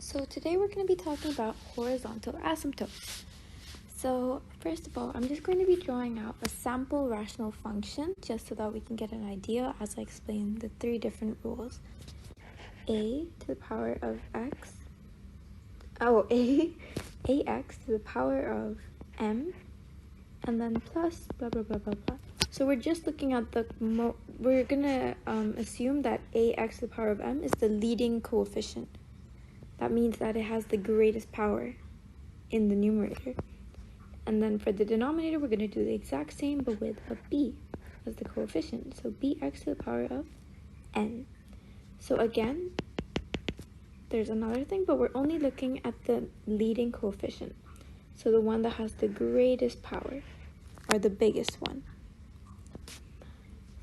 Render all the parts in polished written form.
So today we're going to be talking about horizontal asymptotes. So first of all, I'm just going to be drawing out a sample rational function just so that we can get an idea as I explain the three different rules. A to the power of x, ax to the power of m, and then plus blah blah blah blah blah. So we're just looking at we're going to assume that ax to the power of m is the leading coefficient. That means that it has the greatest power in the numerator. And then for the denominator, we're going to do the exact same, but with a b as the coefficient. So bx to the power of n. So again, there's another thing, but we're only looking at the leading coefficient. So the one that has the greatest power, or the biggest one.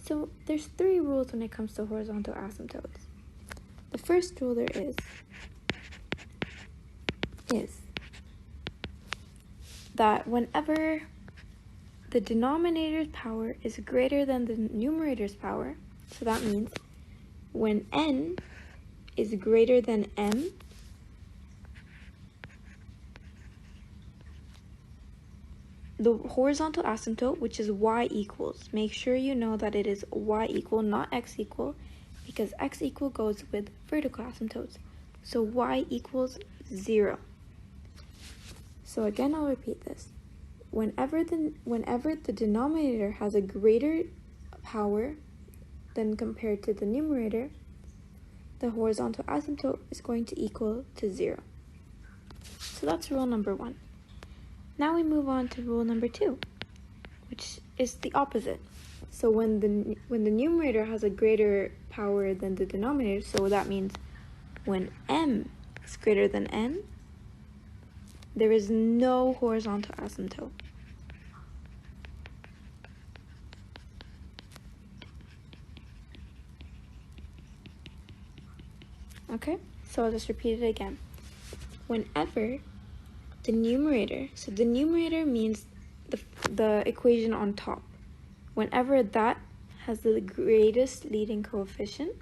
So there's three rules when it comes to horizontal asymptotes. The first rule there is that whenever the denominator's power is greater than the numerator's power, so that means when n is greater than m, the horizontal asymptote, which is y equals, make sure you know that it is y equal, not x equal, because x equal goes with vertical asymptotes. So y equals 0. So again, I'll repeat this. Whenever the denominator has a greater power than compared to the numerator, the horizontal asymptote is going to equal to 0. So that's rule number 1. Now we move on to rule number 2, which is the opposite. So when the numerator has a greater power than the denominator, so that means when m is greater than n, there is no horizontal asymptote. Okay, so I'll just repeat it again. Whenever the numerator, so the numerator means the equation on top. Whenever that has the greatest leading coefficient,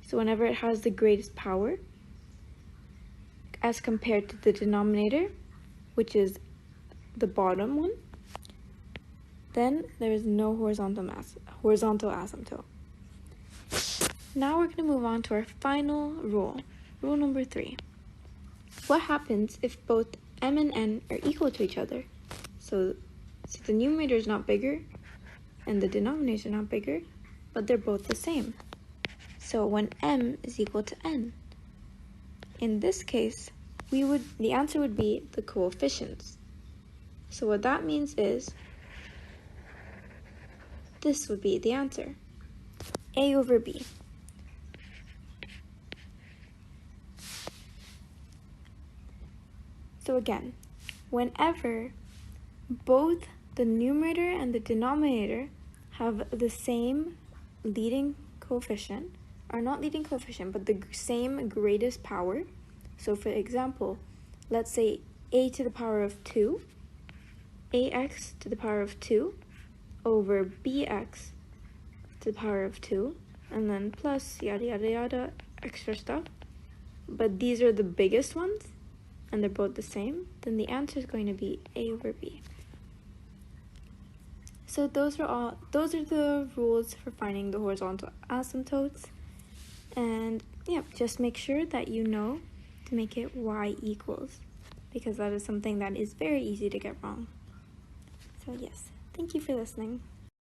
so whenever it has the greatest power as compared to the denominator, which is the bottom one, then there is no horizontal asymptote. Now we're going to move on to our final rule, rule number 3. What happens if both m and n are equal to each other? So the numerator is not bigger and the denominator is not bigger, but they're both the same. So when m is equal to n, in this case, the answer would be the coefficients. So what that means is, this would be the answer, a over b. So again, whenever both the numerator and the denominator have the same leading coefficient, or not leading coefficient, but the same greatest power. So for example, let's say a to the power of 2, ax to the power of 2 over bx to the power of 2, and then plus yada yada yada, extra stuff. But these are the biggest ones, and they're both the same, then the answer is going to be a over b. So those are the rules for finding the horizontal asymptotes. And yeah, just make sure that you know to make it y equals, because that is something that is very easy to get wrong. So yes, thank you for listening.